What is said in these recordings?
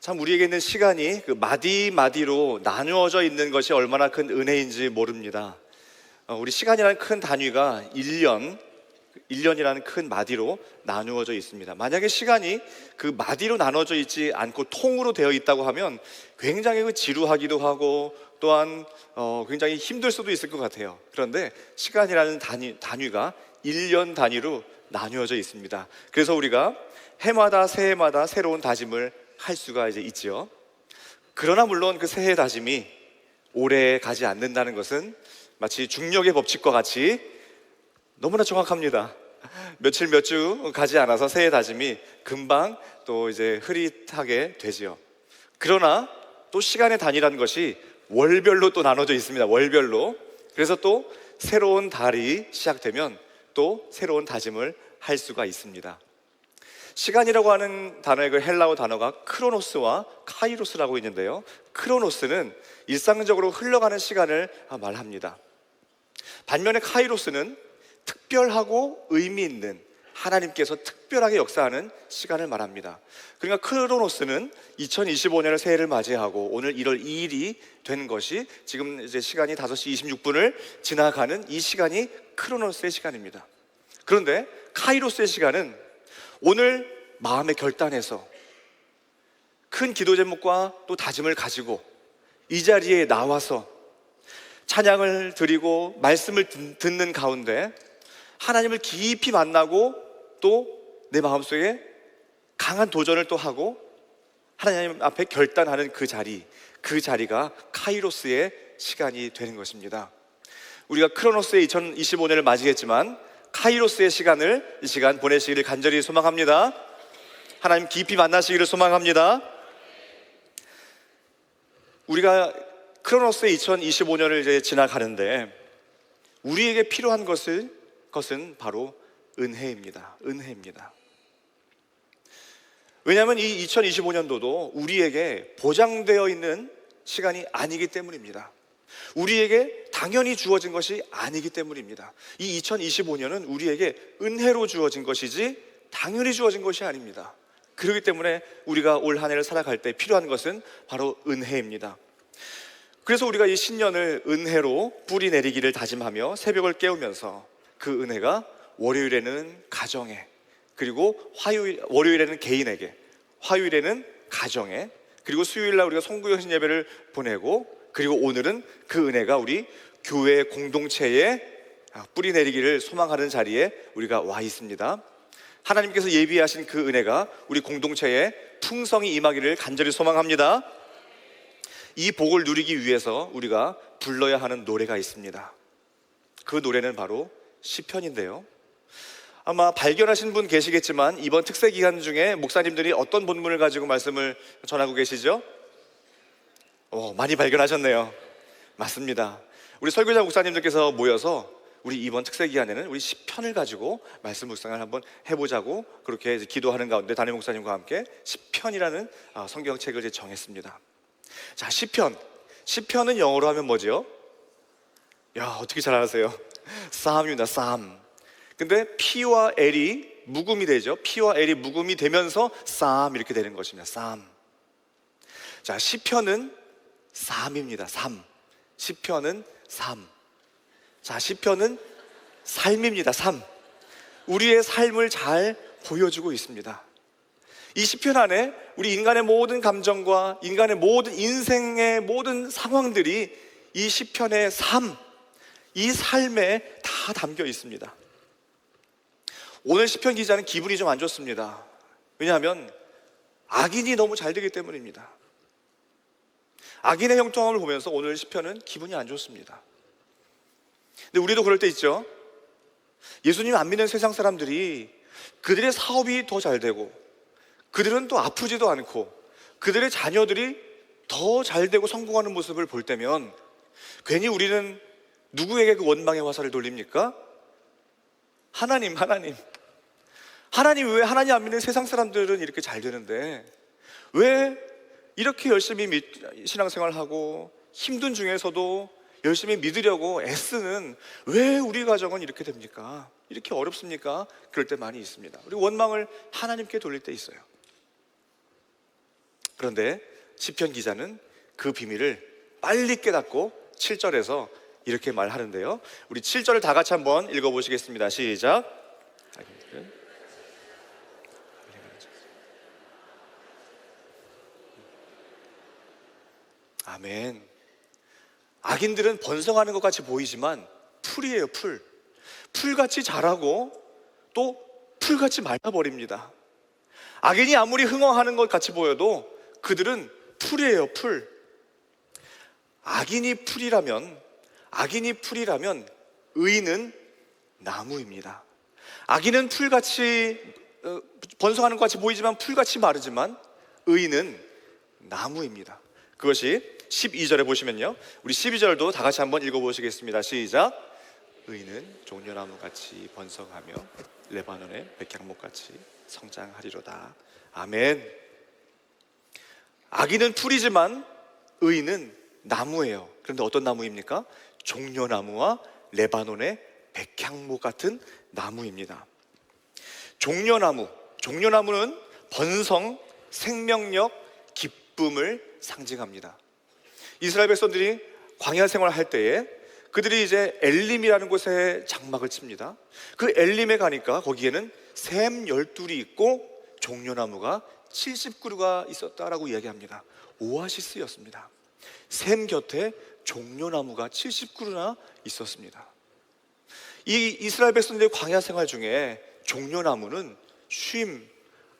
참 우리에게 있는 시간이 그 마디마디로 나누어져 있는 것이 얼마나 큰 은혜인지 모릅니다. 우리 시간이라는 큰 단위가 1년이라는 큰 마디로 나누어져 있습니다. 만약에 시간이 그 마디로 나눠져 있지 않고 통으로 되어 있다고 하면 굉장히 지루하기도 하고 또한 굉장히 힘들 수도 있을 것 같아요. 그런데 시간이라는 단위가 1년 단위로 나누어져 있습니다. 그래서 우리가 해마다 새해마다 새로운 다짐을 할 수가 있지요. 그러나 물론 그 새해 다짐이 오래 가지 않는다는 것은 마치 중력의 법칙과 같이 너무나 정확합니다. 며칠 몇 주 가지 않아서 새해 다짐이 금방 또 흐릿하게 되지요. 그러나 또 시간의 단위라는 것이 월별로 또 나눠져 있습니다. 월별로. 그래서 또 새로운 달이 시작되면 또 새로운 다짐을 할 수가 있습니다. 시간이라고 하는 단어의 그 헬라어 단어가 크로노스와 카이로스라고 있는데요, 크로노스는 일상적으로 흘러가는 시간을 말합니다. 반면에 카이로스는 특별하고 의미 있는, 하나님께서 특별하게 역사하는 시간을 말합니다. 그러니까 크로노스는 2025년을 새해를 맞이하고 오늘 1월 2일이 된 것이 지금 시간이 5시 26분을 지나가는 이 시간이 크로노스의 시간입니다. 그런데 카이로스의 시간은 오늘 마음의 결단에서 큰 기도 제목과 또 다짐을 가지고 이 자리에 나와서 찬양을 드리고 말씀을 듣는 가운데 하나님을 깊이 만나고 또 내 마음속에 강한 도전을 또 하고 하나님 앞에 결단하는 그 자리가 카이로스의 시간이 되는 것입니다. 우리가 크로노스의 2025년을 맞이했지만 카이로스의 시간을 이 시간 보내시기를 간절히 소망합니다. 하나님 깊이 만나시기를 소망합니다. 우리가 크로노스의 2025년을 지나가는데 우리에게 필요한 것은 바로 은혜입니다. 왜냐하면 이 2025년도도 우리에게 보장되어 있는 시간이 아니기 때문입니다. 우리에게 당연히 주어진 것이 아니기 때문입니다. 이 2025년은 우리에게 은혜로 주어진 것이지 당연히 주어진 것이 아닙니다. 그렇기 때문에 우리가 올 한 해를 살아갈 때 필요한 것은 바로 은혜입니다. 그래서 우리가 이 신년을 은혜로 뿌리 내리기를 다짐하며 새벽을 깨우면서 그 은혜가 월요일에는 가정에, 그리고 월요일에는 개인에게, 화요일에는 가정에, 그리고 수요일날 우리가 송구영신 예배를 보내고, 그리고 오늘은 그 은혜가 우리 교회 공동체에 뿌리 내리기를 소망하는 자리에 우리가 와 있습니다. 하나님께서 예비하신 그 은혜가 우리 공동체에 풍성히 임하기를 간절히 소망합니다. 이 복을 누리기 위해서 우리가 불러야 하는 노래가 있습니다. 그 노래는 바로 시편인데요, 아마 발견하신 분 계시겠지만 이번 특세 기간 중에 목사님들이 어떤 본문을 가지고 말씀을 전하고 계시죠? 많이 발견하셨네요. 맞습니다. 우리 설교자 목사님들께서 모여서 우리 이번 특세 기간에는 우리 시편을 가지고 말씀 묵상을 한번 해보자고 그렇게 기도하는 가운데 담임 목사님과 함께 시편이라는 성경책을 정했습니다. 자, 시편은 영어로 하면 뭐죠? 야, 어떻게 잘 알아세요? Psalm입니다. Psalm. 근데 P와 L이 묵음이 되죠. P와 L이 묵음이 되면서 Psalm 이렇게 되는 것입니다. Psalm. 자, 시편은 삶입니다. 삶. 시편은 삶. 자, 시편은 삶입니다. 삶. 우리의 삶을 잘 보여주고 있습니다. 이 시편 안에 우리 인간의 모든 감정과 인간의 모든 인생의 모든 상황들이 이 시편의 삶, 이 삶에 다 담겨 있습니다. 오늘 시편 기자는 기분이 좀 안 좋습니다. 왜냐하면 악인이 너무 잘 되기 때문입니다. 악인의 형통함을 보면서 오늘 시편은 기분이 안 좋습니다. 근데 우리도 그럴 때 있죠. 예수님 안 믿는 세상 사람들이 그들의 사업이 더 잘 되고 그들은 또 아프지도 않고 그들의 자녀들이 더 잘 되고 성공하는 모습을 볼 때면 괜히 우리는 누구에게 그 원망의 화살을 돌립니까? 하나님 왜 하나님 안 믿는 세상 사람들은 이렇게 잘 되는데 왜 이렇게 열심히 신앙생활하고 힘든 중에서도 열심히 믿으려고 애쓰는 왜 우리 가정은 이렇게 됩니까? 이렇게 어렵습니까? 그럴 때 많이 있습니다. 우리 원망을 하나님께 돌릴 때 있어요. 그런데 시편 기자는 그 비밀을 빨리 깨닫고 7절에서 이렇게 말하는데요. 우리 7절을 다 같이 한번 읽어보시겠습니다. 시작. 아멘. 악인들은 번성하는 것 같이 보이지만 풀이에요, 풀. 풀같이 자라고 또 풀같이 말라버립니다. 악인이 아무리 흥황하는 것 같이 보여도 그들은 풀이에요, 풀. 악인이 풀이라면 의인은 나무입니다. 악인은 풀같이 번성하는 것 같이 보이지만 풀같이 마르지만 의인은 나무입니다. 그것이 12절에 보시면요, 우리 12절도 다 같이 한번 읽어보시겠습니다. 시작. 의인은 종려나무같이 번성하며 레바논의 백향목같이 성장하리로다. 아멘. 악인은 풀이지만 의인은 나무예요. 그런데 어떤 나무입니까? 종려나무와 레바논의 백향목 같은 나무입니다. 종려나무는 번성, 생명력, 기쁨을 상징합니다. 이스라엘 백성들이 광야 생활할 때에 그들이 이제 엘림이라는 곳에 장막을 칩니다. 그 엘림에 가니까 거기에는 샘 12이 있고 종려나무가 70그루가 있었다라고 이야기합니다. 오아시스였습니다. 샘 곁에 종려나무가 70그루나 있었습니다. 이 이스라엘 백성들의 광야 생활 중에 종려나무는 쉼,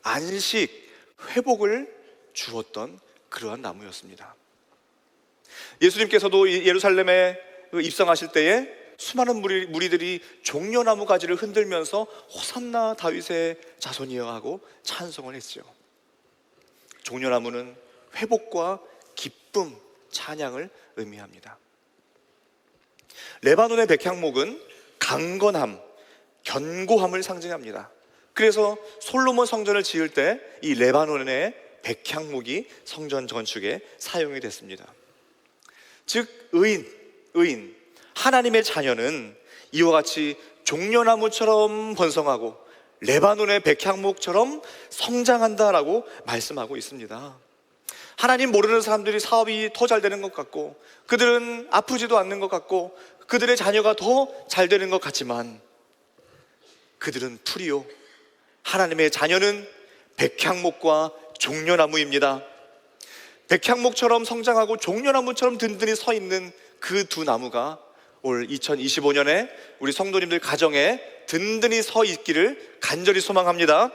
안식, 회복을 주었던 그러한 나무였습니다. 예수님께서도 예루살렘에 입성하실 때에 수많은 무리들이 종려나무 가지를 흔들면서 호산나 다윗의 자손이여 하고 찬송을 했죠. 종려나무는 회복과 기쁨, 찬양을 의미합니다. 레바논의 백향목은 강건함, 견고함을 상징합니다. 그래서 솔로몬 성전을 지을 때 이 레바논의 백향목이 성전 건축에 사용이 됐습니다. 즉 의인, 하나님의 자녀는 이와 같이 종려나무처럼 번성하고 레바논의 백향목처럼 성장한다라고 말씀하고 있습니다. 하나님 모르는 사람들이 사업이 더 잘 되는 것 같고 그들은 아프지도 않는 것 같고 그들의 자녀가 더 잘 되는 것 같지만 그들은 풀이요, 하나님의 자녀는 백향목과 종려나무입니다. 백향목처럼 성장하고 종려나무처럼 든든히 서 있는 그 두 나무가 올 2025년에 우리 성도님들 가정에 든든히 서 있기를 간절히 소망합니다.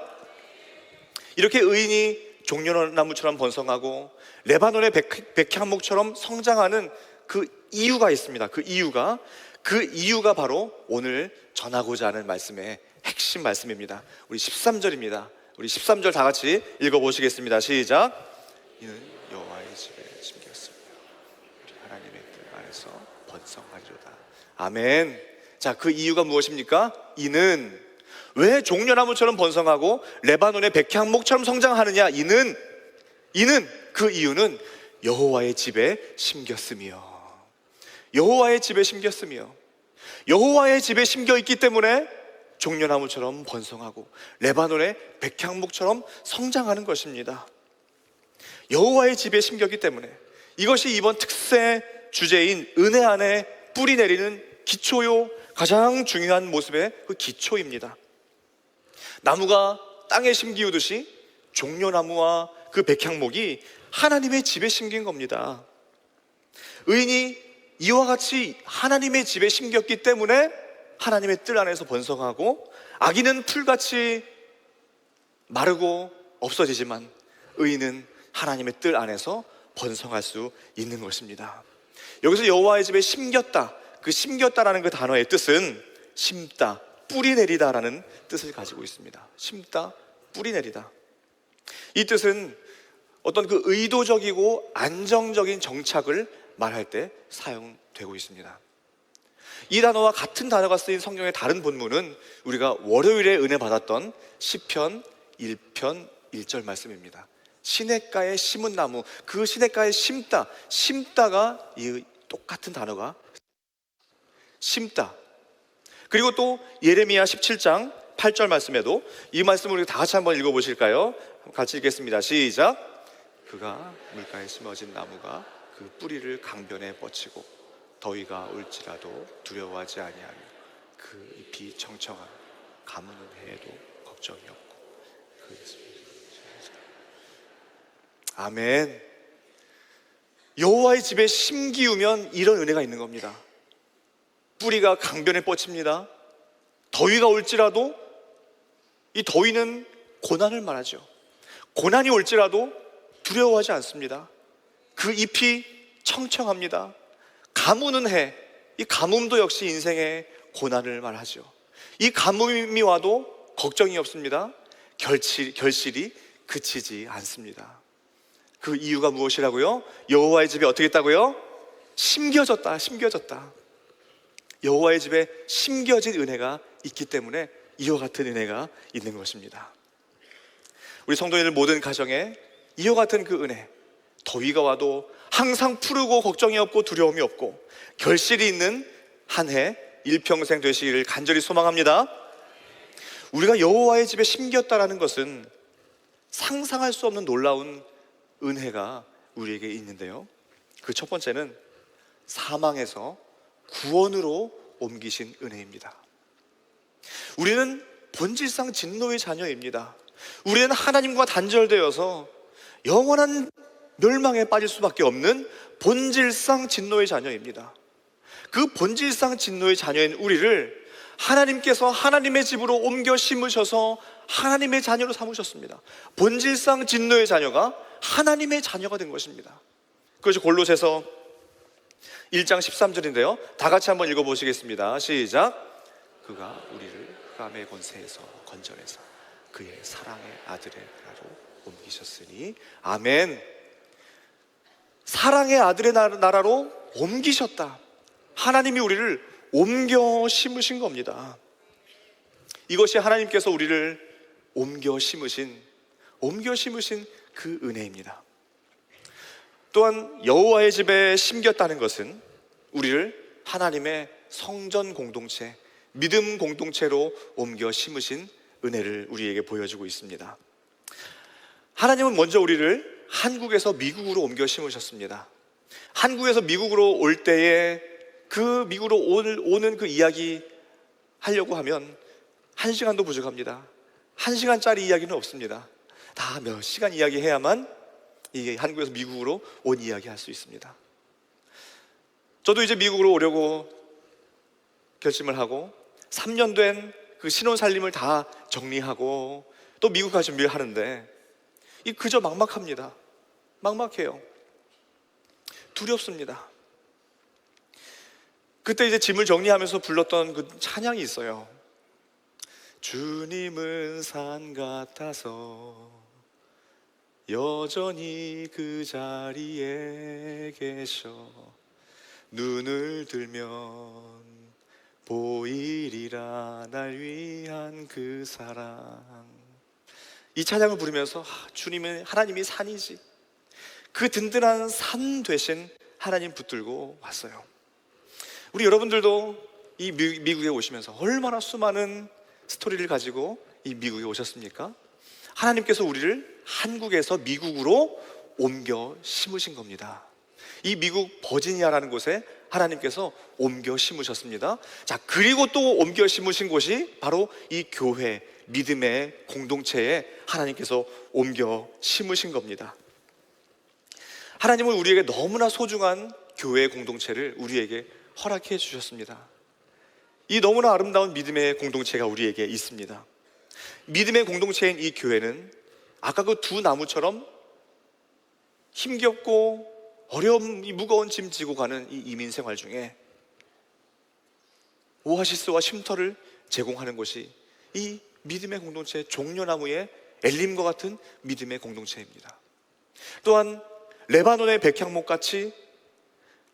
이렇게 의인이 종려나무처럼 번성하고 레바논의 백향목처럼 성장하는 그 이유가 있습니다. 그 이유가 바로 오늘 전하고자 하는 말씀의 핵심 말씀입니다. 우리 13절입니다. 우리 13절 다 같이 읽어보시겠습니다. 시작. 이는 여호와의 집에 심겼으며 우리 하나님의 뜻 안에서 번성하리로다. 아멘. 자, 그 이유가 무엇입니까? 이는 왜 종려나무처럼 번성하고 레바논의 백향목처럼 성장하느냐? 이는 그 이유는 여호와의 집에 심겼으며 여호와의 집에 심겨 있기 때문에 종려나무처럼 번성하고 레바논의 백향목처럼 성장하는 것입니다. 여호와의 집에 심겼기 때문에 이것이 이번 특세 주제인 은혜 안에 뿌리 내리는 기초요, 가장 중요한 모습의 그 기초입니다. 나무가 땅에 심기우듯이 종려나무와 그 백향목이 하나님의 집에 심긴 겁니다. 의인이 이와 같이 하나님의 집에 심겼기 때문에 하나님의 뜰 안에서 번성하고 악인은 풀같이 마르고 없어지지만 의인은 하나님의 뜰 안에서 번성할 수 있는 것입니다. 여기서 여호와의 집에 심겼다, 그 심겼다라는 그 단어의 뜻은 심다, 뿌리 내리다라는 뜻을 가지고 있습니다. 심다, 뿌리 내리다. 이 뜻은 어떤 그 의도적이고 안정적인 정착을 말할 때 사용되고 있습니다. 이 단어와 같은 단어가 쓰인 성경의 다른 본문은 우리가 월요일에 은혜 받았던 시편 1편 1절 말씀입니다. 시냇가에 심은 나무, 그 시냇가에 심다가 이 똑같은 단어가 심다. 그리고 또 예레미야 17장 8절 말씀에도 이 말씀을 우리 다 같이 한번 읽어보실까요? 같이 읽겠습니다. 시작. 그가 물가에 심어진 나무가 그 뿌리를 강변에 뻗치고 더위가 올지라도 두려워하지 아니하며 그 잎이 청청함 가무는 해에도 걱정이 없고. 아멘. 여호와의 집에 심기우면 이런 은혜가 있는 겁니다. 뿌리가 강변에 뻗칩니다. 더위가 올지라도, 이 더위는 고난을 말하죠. 고난이 올지라도 두려워하지 않습니다. 그 잎이 청청합니다. 가무는 해, 이 가뭄도 역시 인생의 고난을 말하죠. 이 가뭄이 와도 걱정이 없습니다. 결실이 그치지 않습니다. 그 이유가 무엇이라고요? 여호와의 집에 어떻게 했다고요? 심겨졌다. 여호와의 집에 심겨진 은혜가 있기 때문에 이와 같은 은혜가 있는 것입니다. 우리 성도님들 모든 가정에 이와 같은 그 은혜, 더위가 와도 항상 푸르고 걱정이 없고 두려움이 없고 결실이 있는 한 해 일평생 되시기를 간절히 소망합니다. 우리가 여호와의 집에 심겼다라는 것은 상상할 수 없는 놀라운 은혜가 우리에게 있는데요, 그 첫 번째는 사망에서 구원으로 옮기신 은혜입니다. 우리는 본질상 진노의 자녀입니다. 우리는 하나님과 단절되어서 영원한 멸망에 빠질 수밖에 없는 본질상 진노의 자녀입니다. 그 본질상 진노의 자녀인 우리를 하나님께서 하나님의 집으로 옮겨 심으셔서 하나님의 자녀로 삼으셨습니다. 본질상 진노의 자녀가 하나님의 자녀가 된 것입니다. 그것이 골로새서 1장 13절인데요 다 같이 한번 읽어보시겠습니다. 시작. 그가 우리를 흑암의 권세에서 건져내서 그의 사랑의 아들의 나라로 옮기셨으니. 아멘. 사랑의 아들의 나라로 옮기셨다. 하나님이 우리를 옮겨 심으신 겁니다. 이것이 하나님께서 우리를 옮겨 심으신 그 은혜입니다. 또한 여호와의 집에 심겼다는 것은 우리를 하나님의 성전 공동체, 믿음 공동체로 옮겨 심으신 은혜를 우리에게 보여주고 있습니다. 하나님은 먼저 우리를 한국에서 미국으로 옮겨 심으셨습니다. 한국에서 미국으로 올 때에 그 미국으로 오는 그 이야기 하려고 하면 1시간도 부족합니다. 1시간짜리 이야기는 없습니다. 다 몇 시간 이야기해야만 이게 한국에서 미국으로 온 이야기 할 수 있습니다. 저도 이제 미국으로 오려고 결심을 하고 3년 된 그 신혼살림을 다 정리하고 또 미국 갈 준비를 하는데 이 그저 막막합니다. 막막해요. 두렵습니다. 그때 이제 짐을 정리하면서 불렀던 그 찬양이 있어요. 주님은 산 같아서 여전히 그 자리에 계셔 눈을 들면 보이리라 날 위한 그 사랑. 이 찬양을 부르면서 주님은 하나님이 산이지, 그 든든한 산 되신 하나님 붙들고 왔어요. 우리 여러분들도 이 미국에 오시면서 얼마나 수많은 스토리를 가지고 이 미국에 오셨습니까? 하나님께서 우리를 한국에서 미국으로 옮겨 심으신 겁니다. 이 미국 버지니아라는 곳에 하나님께서 옮겨 심으셨습니다. 자, 그리고 또 옮겨 심으신 곳이 바로 이 교회, 믿음의 공동체에 하나님께서 옮겨 심으신 겁니다. 하나님은 우리에게 너무나 소중한 교회 공동체를 우리에게 허락해 주셨습니다. 이 너무나 아름다운 믿음의 공동체가 우리에게 있습니다. 믿음의 공동체인 이 교회는 아까 그 두 나무처럼 힘겹고 어려움이 무거운 짐 지고 가는 이 이민 생활 중에 오아시스와 쉼터를 제공하는 것이 이 믿음의 공동체, 종려나무의 엘림과 같은 믿음의 공동체입니다. 또한 레바논의 백향목같이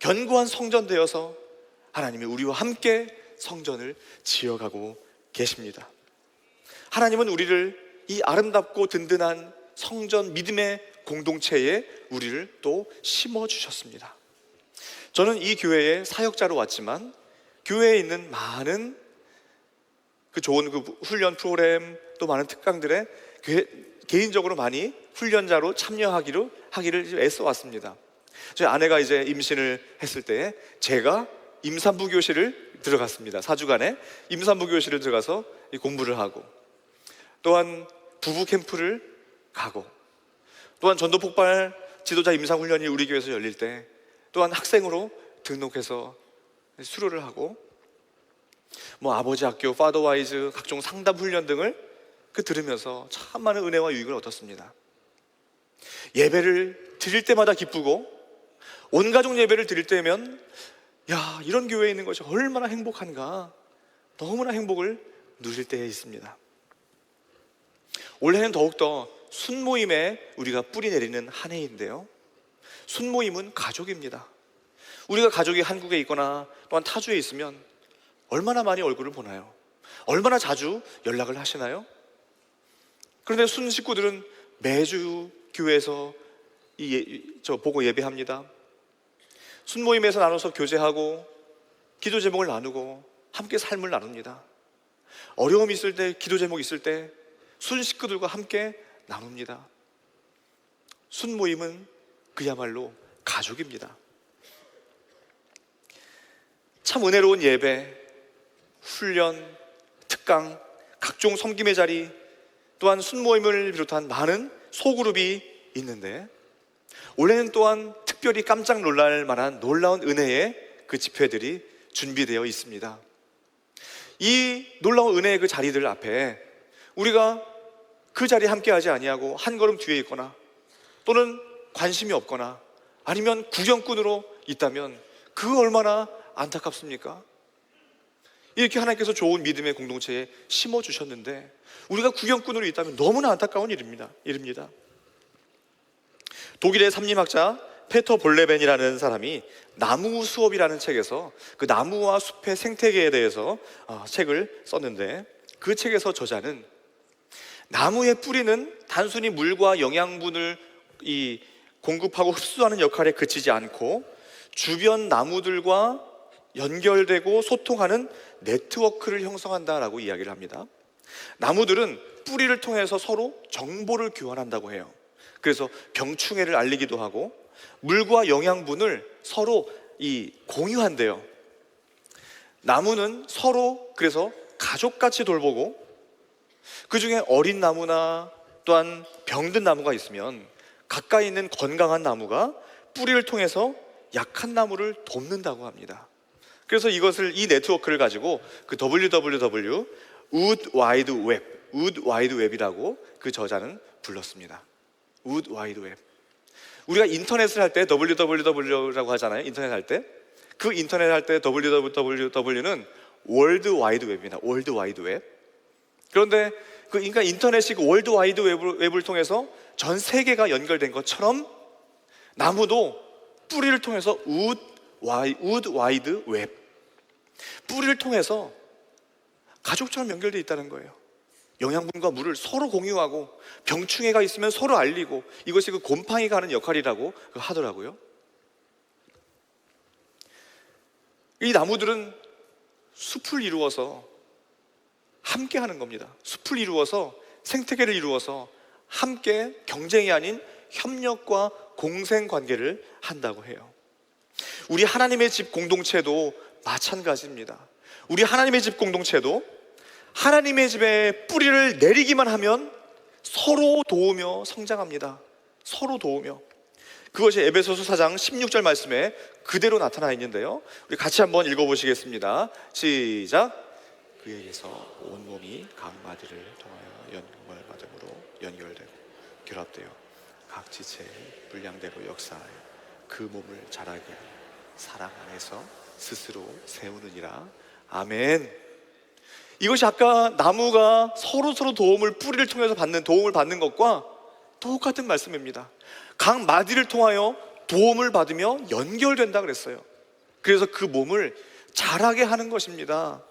견고한 성전 되어서 하나님이 우리와 함께 성전을 지어가고 계십니다. 하나님은 우리를 이 아름답고 든든한 성전 믿음의 공동체에 우리를 또 심어주셨습니다. 저는 이 교회에 사역자로 왔지만 교회에 있는 많은 그 좋은 그 훈련 프로그램 또 많은 특강들에 개인적으로 많이 훈련자로 참여하기로 하기를 애써 왔습니다. 저희 아내가 이제 임신을 했을 때 제가 임산부 교실을 들어갔습니다. 4주간의 임산부 교실을 들어가서 공부를 하고, 또한 부부 캠프를 가고, 또한 전도폭발 지도자 임상훈련이 우리 교회에서 열릴 때 또한 학생으로 등록해서 수료를 하고, 아버지 학교, 파더와이즈, 각종 상담 훈련 등을 들으면서 참 많은 은혜와 유익을 얻었습니다. 예배를 드릴 때마다 기쁘고, 온 가족 예배를 드릴 때면 이런 교회에 있는 것이 얼마나 행복한가, 너무나 행복을 누릴 때에 있습니다. 올해는 더욱더 순모임에 우리가 뿌리 내리는 한 해인데요, 순모임은 가족입니다. 우리가 가족이 한국에 있거나 또한 타주에 있으면 얼마나 많이 얼굴을 보나요? 얼마나 자주 연락을 하시나요? 그런데 순 식구들은 매주 교회에서 보고 예배합니다. 순모임에서 나눠서 교제하고 기도 제목을 나누고 함께 삶을 나눕니다. 어려움이 있을 때, 기도 제목 있을 때 순 식구들과 함께 나눕니다. 순모임은 그야말로 가족입니다. 참 은혜로운 예배, 훈련, 특강, 각종 섬김의 자리, 또한 순모임을 비롯한 많은 소그룹이 있는데, 올해는 또한 특별히 깜짝 놀랄 만한 놀라운 은혜의 그 집회들이 준비되어 있습니다. 이 놀라운 은혜의 그 자리들 앞에 우리가 그 자리에 함께하지 아니하고 한 걸음 뒤에 있거나, 또는 관심이 없거나, 아니면 구경꾼으로 있다면 그 얼마나 안타깝습니까? 이렇게 하나님께서 좋은 믿음의 공동체에 심어주셨는데 우리가 구경꾼으로 있다면 너무나 안타까운 일입니다. 독일의 삼림학자 페터 볼레벤이라는 사람이 나무 수업이라는 책에서 그 나무와 숲의 생태계에 대해서 책을 썼는데, 그 책에서 저자는 나무의 뿌리는 단순히 물과 영양분을 공급하고 흡수하는 역할에 그치지 않고 주변 나무들과 연결되고 소통하는 네트워크를 형성한다라고 이야기를 합니다. 나무들은 뿌리를 통해서 서로 정보를 교환한다고 해요. 그래서 병충해를 알리기도 하고 물과 영양분을 서로 공유한대요. 나무는 서로 그래서 가족같이 돌보고, 그 중에 어린 나무나 또한 병든 나무가 있으면 가까이 있는 건강한 나무가 뿌리를 통해서 약한 나무를 돕는다고 합니다. 그래서 이 네트워크를 가지고 그 WWW Wood Wide Web, Wood Wide Web이라고 그 저자는 불렀습니다. Wood Wide Web. 우리가 인터넷을 할 때 www라고 하잖아요. 인터넷 할 때. 그 인터넷 할 때 www는 월드 와이드 웹입니다. 월드 와이드 웹. 그런데 그러니까 인터넷이 그 월드 와이드 웹을 통해서 전 세계가 연결된 것처럼 나무도 뿌리를 통해서 우드 와이드 웹, 뿌리를 통해서 가족처럼 연결되어 있다는 거예요. 영양분과 물을 서로 공유하고 병충해가 있으면 서로 알리고, 이것이 그 곰팡이가 하는 역할이라고 하더라고요. 이 나무들은 숲을 이루어서 함께 하는 겁니다. 숲을 이루어서 생태계를 이루어서 함께 경쟁이 아닌 협력과 공생 관계를 한다고 해요. 우리 하나님의 집 공동체도 마찬가지입니다. 우리 하나님의 집 공동체도 하나님의 집에 뿌리를 내리기만 하면 서로 도우며 성장합니다. 서로 도우며. 그것이 에베소서 4장 16절 말씀에 그대로 나타나 있는데요, 우리 같이 한번 읽어보시겠습니다. 시작. 그에게서 온몸이 각 마디를 통하여 연결받음으로 연결되고 결합되어 각 지체에 분량대로 역사하여 그 몸을 자라게 사랑 안에서 스스로 세우느니라. 아멘. 이것이 아까 나무가 서로 뿌리를 통해서 도움을 받는 것과 똑같은 말씀입니다. 각 마디를 통하여 도움을 받으며 연결된다 그랬어요. 그래서 그 몸을 자라게 하는 것입니다.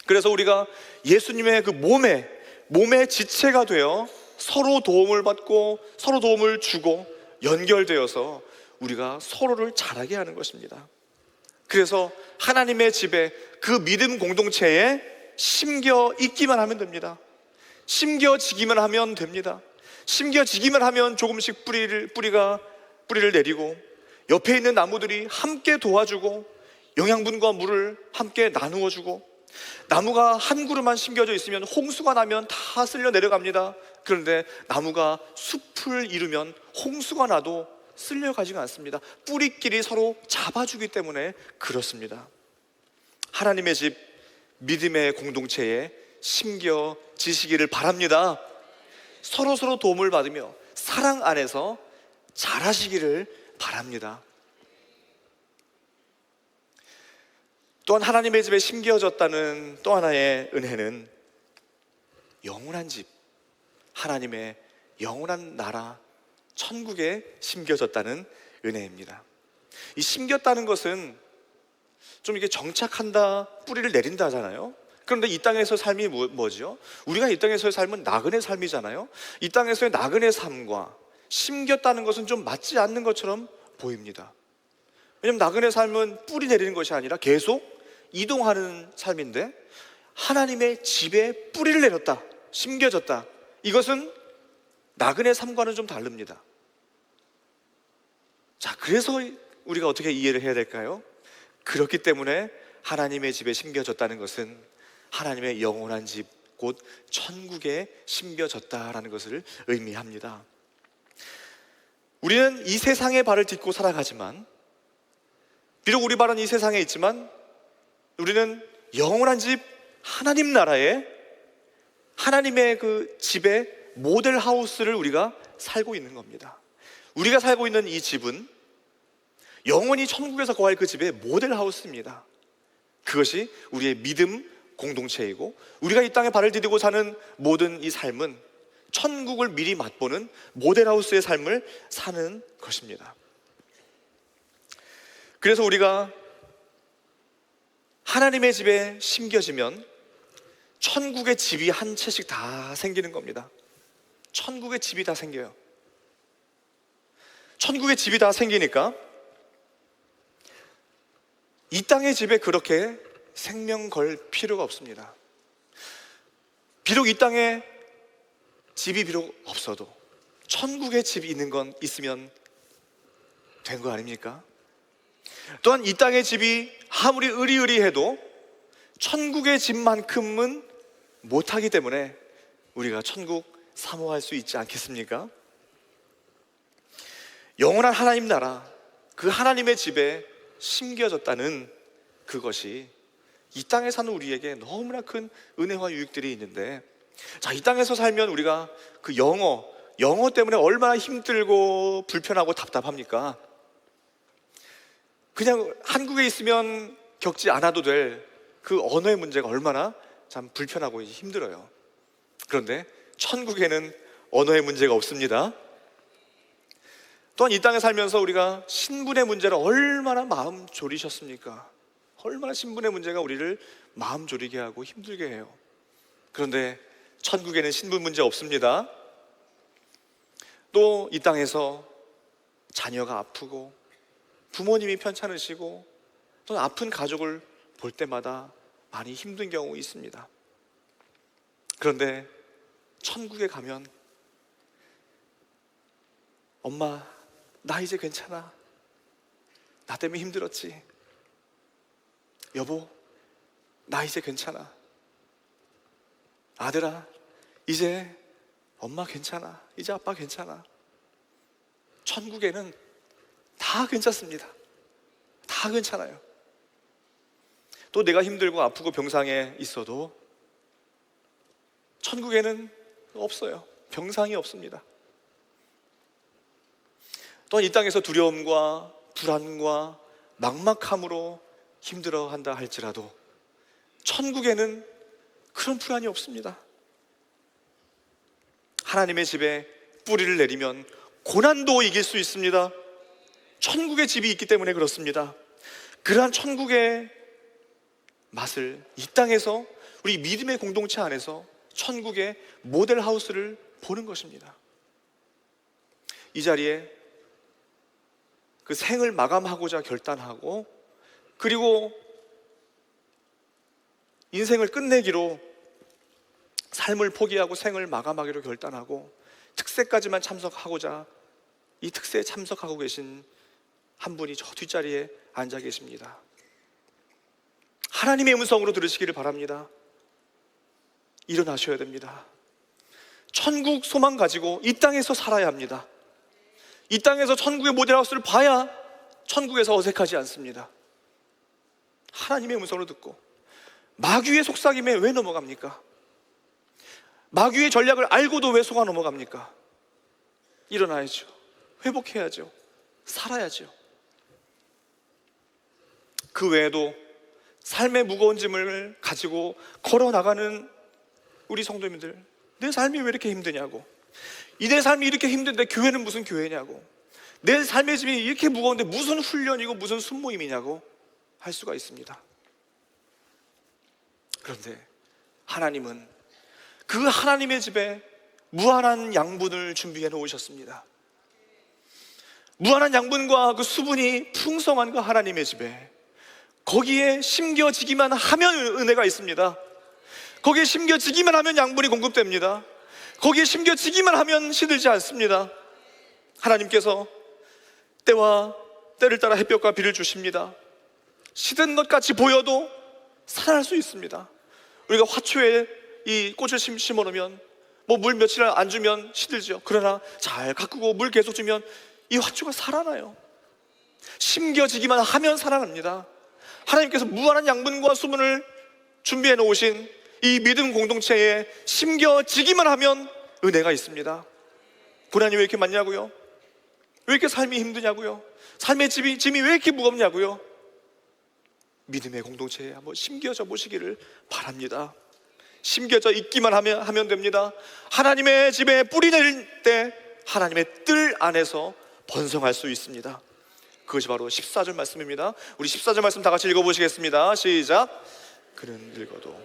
그래서 우리가 예수님의 그 몸의 지체가 되어 서로 도움을 받고 서로 도움을 주고 연결되어서 우리가 서로를 자라게 하는 것입니다. 그래서 하나님의 집에 그 믿음 공동체에 심겨 있기만 하면 됩니다. 심겨지기만 하면 됩니다. 심겨지기만 하면 조금씩 뿌리를 내리고 옆에 있는 나무들이 함께 도와주고 영양분과 물을 함께 나누어 주고, 나무가 한 그루만 심겨져 있으면 홍수가 나면 다 쓸려 내려갑니다. 그런데 나무가 숲을 이루면 홍수가 나도 쓸려가지가 않습니다. 뿌리끼리 서로 잡아주기 때문에 그렇습니다. 하나님의 집 믿음의 공동체에 심겨지시기를 바랍니다. 서로 도움을 받으며 사랑 안에서 자라시기를 바랍니다. 또한 하나님의 집에 심겨졌다는 또 하나의 은혜는 영원한 집, 하나님의 영원한 나라 천국에 심겨졌다는 은혜입니다. 이 심겼다는 것은 좀 이게 정착한다, 뿌리를 내린다 하잖아요. 그런데 이 땅에서 삶이 뭐죠? 우리가 이 땅에서의 삶은 나그네 삶이잖아요. 이 땅에서의 나그네 삶과 심겼다는 것은 좀 맞지 않는 것처럼 보입니다. 왜냐하면 나그네 삶은 뿌리 내리는 것이 아니라 계속 이동하는 삶인데, 하나님의 집에 뿌리를 내렸다, 심겨졌다, 이것은 나그네 삶과는 좀 다릅니다. 자, 그래서 우리가 어떻게 이해를 해야 될까요? 그렇기 때문에 하나님의 집에 심겨졌다는 것은 하나님의 영원한 집, 곧 천국에 심겨졌다라는 것을 의미합니다. 우리는 이 세상의 발을 딛고 살아가지만, 비록 우리 발은 이 세상에 있지만 우리는 영원한 집 하나님 나라에, 하나님의 그 집의 모델 하우스를 우리가 살고 있는 겁니다. 우리가 살고 있는 이 집은 영원히 천국에서 거할 그 집의 모델 하우스입니다. 그것이 우리의 믿음 공동체이고, 우리가 이 땅에 발을 디디고 사는 모든 이 삶은 천국을 미리 맛보는 모델 하우스의 삶을 사는 것입니다. 그래서 우리가 하나님의 집에 심겨지면 천국의 집이 한 채씩 다 생기는 겁니다. 천국의 집이 다 생겨요. 천국의 집이 다 생기니까 이 땅의 집에 그렇게 생명 걸 필요가 없습니다. 비록 이 땅에 집이 비록 없어도 천국의 집이 있는 건 있으면 된 거 아닙니까? 또한 이 땅의 집이 아무리 으리으리해도 천국의 집만큼은 못하기 때문에 우리가 천국 사모할 수 있지 않겠습니까? 영원한 하나님 나라, 그 하나님의 집에 심겨졌다는 그것이 이 땅에 사는 우리에게 너무나 큰 은혜와 유익들이 있는데, 자, 이 땅에서 살면 우리가 그 영어 때문에 얼마나 힘들고 불편하고 답답합니까? 그냥 한국에 있으면 겪지 않아도 될 그 언어의 문제가 얼마나 참 불편하고 힘들어요. 그런데 천국에는 언어의 문제가 없습니다. 또한 이 땅에 살면서 우리가 신분의 문제를 얼마나 마음 졸이셨습니까? 얼마나 신분의 문제가 우리를 마음 졸이게 하고 힘들게 해요. 그런데 천국에는 신분 문제 없습니다. 또 이 땅에서 자녀가 아프고 부모님이 편찮으시고 또 아픈 가족을 볼 때마다 많이 힘든 경우 있습니다. 그런데 천국에 가면 엄마, 나 이제 괜찮아. 나 때문에 힘들었지. 여보, 나 이제 괜찮아. 아들아, 이제 엄마 괜찮아. 이제 아빠 괜찮아. 천국에는 다 괜찮습니다. 다 괜찮아요. 또 내가 힘들고 아프고 병상에 있어도 천국에는 없어요. 병상이 없습니다. 또한 이 땅에서 두려움과 불안과 막막함으로 힘들어한다 할지라도 천국에는 그런 불안이 없습니다. 하나님의 집에 뿌리를 내리면 고난도 이길 수 있습니다. 천국의 집이 있기 때문에 그렇습니다. 그러한 천국의 맛을 이 땅에서 우리 믿음의 공동체 안에서 천국의 모델 하우스를 보는 것입니다. 이 자리에 그 생을 마감하고자 결단하고, 그리고 인생을 끝내기로 삶을 포기하고 생을 마감하기로 결단하고 특세까지만 참석하고자 이 특세에 참석하고 계신 한 분이 저 뒷자리에 앉아 계십니다. 하나님의 음성으로 들으시기를 바랍니다. 일어나셔야 됩니다. 천국 소망 가지고 이 땅에서 살아야 합니다. 이 땅에서 천국의 모델하우스를 봐야 천국에서 어색하지 않습니다. 하나님의 음성을 듣고 마귀의 속삭임에 왜 넘어갑니까? 마귀의 전략을 알고도 왜 속아 넘어갑니까? 일어나야죠. 회복해야죠. 살아야죠. 그 외에도 삶의 무거운 짐을 가지고 걸어나가는 우리 성도님들, 내 삶이 왜 이렇게 힘드냐고, 내 삶이 이렇게 힘든데 교회는 무슨 교회냐고, 내 삶의 짐이 이렇게 무거운데 무슨 훈련이고 무슨 순모임이냐고 할 수가 있습니다. 그런데 하나님은 그 하나님의 집에 무한한 양분을 준비해 놓으셨습니다. 무한한 양분과 그 수분이 풍성한 그 하나님의 집에, 거기에 심겨지기만 하면 은혜가 있습니다. 거기에 심겨지기만 하면 양분이 공급됩니다. 거기에 심겨지기만 하면 시들지 않습니다. 하나님께서 때와 때를 따라 햇볕과 비를 주십니다. 시든 것 같이 보여도 살아날 수 있습니다. 우리가 화초에 이 꽃을 심어 놓으면 물 며칠 안 주면 시들죠. 그러나 잘 가꾸고 물 계속 주면 이 화초가 살아나요. 심겨지기만 하면 살아납니다. 하나님께서 무한한 양분과 수분을 준비해 놓으신 이 믿음 공동체에 심겨지기만 하면 은혜가 있습니다. 고난이 왜 이렇게 많냐고요? 왜 이렇게 삶이 힘드냐고요? 삶의 짐이 왜 이렇게 무겁냐고요? 믿음의 공동체에 한번 심겨져 보시기를 바랍니다. 심겨져 있기만 하면 됩니다. 하나님의 집에 뿌리 내릴 때 하나님의 뜰 안에서 번성할 수 있습니다. 그것이 바로 14절 말씀입니다. 우리 14절 말씀 다 같이 읽어보시겠습니다. 시작. 그는 늙어도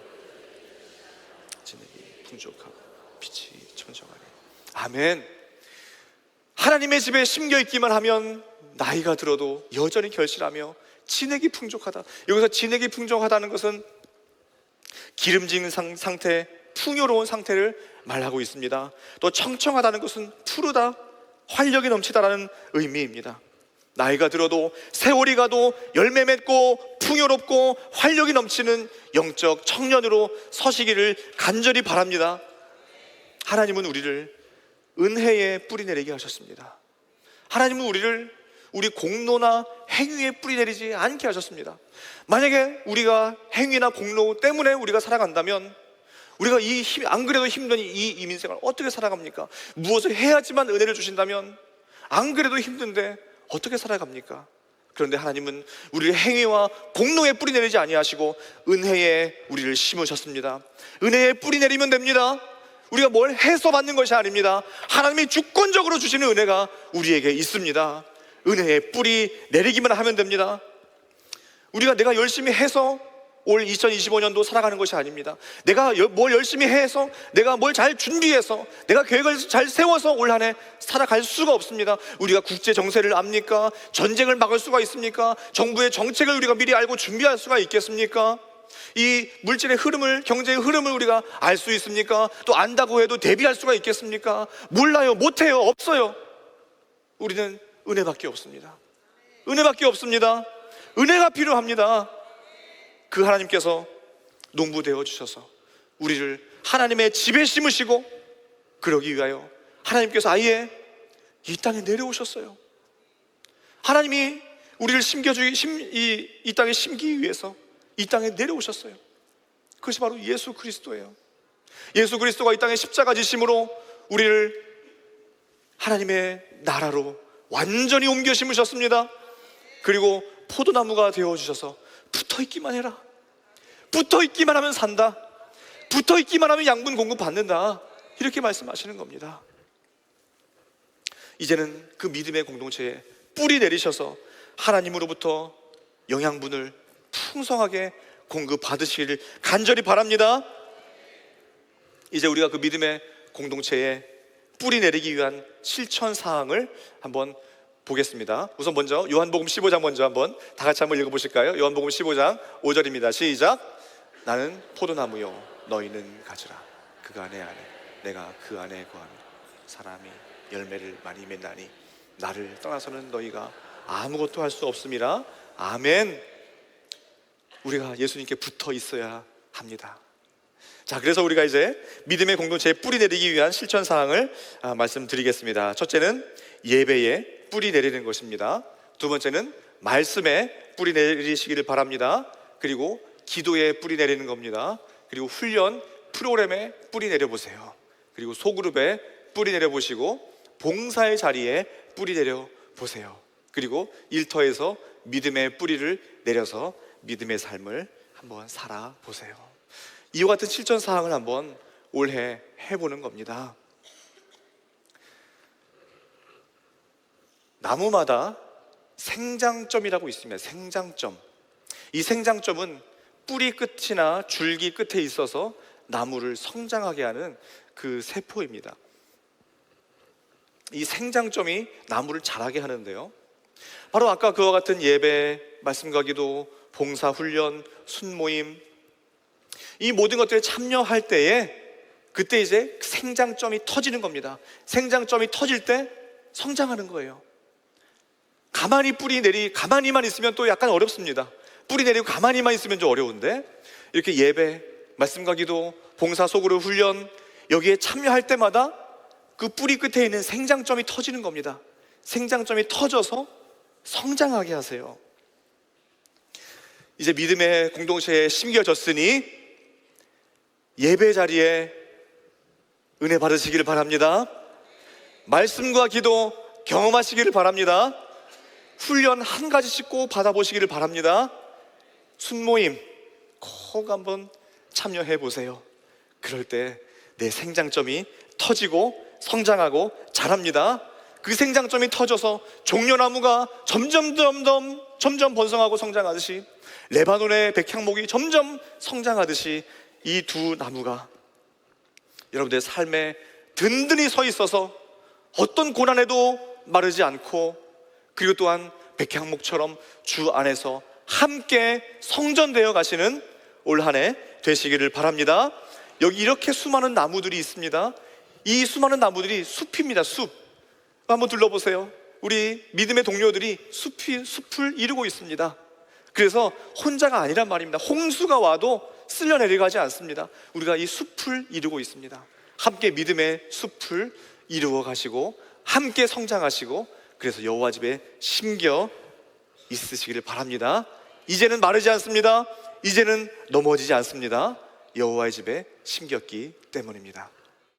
진액이 풍족하고 빛이 천정하네. 아멘. 하나님의 집에 심겨있기만 하면 나이가 들어도 여전히 결실하며 진액이 풍족하다. 여기서 진액이 풍족하다는 것은 기름진 상태, 풍요로운 상태를 말하고 있습니다. 또 청청하다는 것은 푸르다, 활력이 넘치다라는 의미입니다. 나이가 들어도 세월이 가도 열매 맺고 풍요롭고 활력이 넘치는 영적 청년으로 서시기를 간절히 바랍니다. 하나님은 우리를 은혜에 뿌리 내리게 하셨습니다. 하나님은 우리를 우리 공로나 행위에 뿌리 내리지 않게 하셨습니다. 만약에 우리가 행위나 공로 때문에 우리가 살아간다면, 우리가 안 그래도 힘든 이 이민생활 어떻게 살아갑니까? 무엇을 해야지만 은혜를 주신다면 안 그래도 힘든데 어떻게 살아갑니까? 그런데 하나님은 우리를 행위와 공로에 뿌리 내리지 아니하시고 은혜에 우리를 심으셨습니다. 은혜에 뿌리 내리면 됩니다. 우리가 뭘 해서 받는 것이 아닙니다. 하나님이 주권적으로 주시는 은혜가 우리에게 있습니다. 은혜에 뿌리 내리기만 하면 됩니다. 내가 열심히 해서 올 2025년도 살아가는 것이 아닙니다. 내가 뭘 열심히 해서, 내가 뭘 잘 준비해서, 내가 계획을 잘 세워서 올 한 해 살아갈 수가 없습니다. 우리가 국제 정세를 압니까? 전쟁을 막을 수가 있습니까? 정부의 정책을 우리가 미리 알고 준비할 수가 있겠습니까? 이 물질의 흐름을, 경제의 흐름을 우리가 알 수 있습니까? 또 안다고 해도 대비할 수가 있겠습니까? 몰라요, 못해요, 없어요. 우리는 은혜밖에 없습니다. 은혜밖에 없습니다. 은혜가 필요합니다. 그 하나님께서 농부되어 주셔서 우리를 하나님의 집에 심으시고, 그러기 위하여 하나님께서 아예 이 땅에 내려오셨어요. 하나님이 우리를 이 땅에 심기 위해서 이 땅에 내려오셨어요. 그것이 바로 예수 그리스도예요. 예수 그리스도가 이 땅에 십자가 지심으로 우리를 하나님의 나라로 완전히 옮겨 심으셨습니다. 그리고 포도나무가 되어주셔서 붙어있기만 해라, 붙어있기만 하면 산다, 붙어있기만 하면 양분 공급 받는다, 이렇게 말씀하시는 겁니다. 이제는 그 믿음의 공동체에 뿌리 내리셔서 하나님으로부터 영양분을 풍성하게 공급 받으시기를 간절히 바랍니다. 이제 우리가 그 믿음의 공동체에 뿌리 내리기 위한 실천 사항을 한번 보겠습니다. 우선 먼저 요한복음 15장 먼저 한번 다 같이 한번 읽어보실까요? 요한복음 15장 5절입니다. 시작. 나는 포도나무요 너희는 가지라. 그가 내 안에 내가 그 안에 거하노라. 사람이 열매를 많이 맺나니 나를 떠나서는 너희가 아무것도 할 수 없음이라. 아멘. 우리가 예수님께 붙어 있어야 합니다. 자, 그래서 우리가 이제 믿음의 공동체에 뿌리 내리기 위한 실천 사항을 말씀드리겠습니다. 첫째는 예배에 뿌리 내리는 것입니다. 두 번째는 말씀에 뿌리 내리시기를 바랍니다. 그리고 기도에 뿌리 내리는 겁니다. 그리고 훈련 프로그램에 뿌리 내려보세요. 그리고 소그룹에 뿌리 내려보시고 봉사의 자리에 뿌리 내려보세요. 그리고 일터에서 믿음의 뿌리를 내려서 믿음의 삶을 한번 살아보세요. 이와 같은 실천 사항을 한번 올해 해보는 겁니다. 나무마다 생장점이라고 있습니다. 생장점. 이 생장점은 뿌리 끝이나 줄기 끝에 있어서 나무를 성장하게 하는 그 세포입니다. 이 생장점이 나무를 자라게 하는데요, 바로 아까 그와 같은 예배, 말씀과 기도, 봉사, 훈련, 순모임, 이 모든 것들에 참여할 때에 그때 이제 생장점이 터지는 겁니다. 생장점이 터질 때 성장하는 거예요. 가만히만 있으면 또 약간 어렵습니다. 뿌리 내리고 가만히만 있으면 좀 어려운데, 이렇게 예배, 말씀과 기도, 봉사, 소그룹, 훈련, 여기에 참여할 때마다 그 뿌리 끝에 있는 생장점이 터지는 겁니다. 생장점이 터져서 성장하게 하세요. 이제 믿음의 공동체에 심겨졌으니 예배 자리에 은혜 받으시기를 바랍니다. 말씀과 기도 경험하시기를 바랍니다. 훈련 한 가지씩 꼭 받아보시기를 바랍니다. 순모임 꼭 한번 참여해 보세요. 그럴 때 내 생장점이 터지고 성장하고 자랍니다. 그 생장점이 터져서 종려나무가 점점 번성하고 성장하듯이, 레바논의 백향목이 점점 성장하듯이 이 두 나무가 여러분들의 삶에 든든히 서 있어서 어떤 고난에도 마르지 않고, 그리고 또한 백향목처럼 주 안에서 함께 성전되어 가시는 올 한 해 되시기를 바랍니다. 여기 이렇게 수많은 나무들이 있습니다. 이 수많은 나무들이 숲입니다. 숲. 한번 둘러보세요. 우리 믿음의 동료들이 숲을 이루고 있습니다. 그래서 혼자가 아니란 말입니다. 홍수가 와도 쓸려 내려가지 않습니다. 우리가 이 숲을 이루고 있습니다. 함께 믿음의 숲을 이루어 가시고 함께 성장하시고, 그래서 여호와 집에 심겨 있으시기를 바랍니다. 이제는 마르지 않습니다. 이제는 넘어지지 않습니다. 여호와의 집에 심겼기 때문입니다.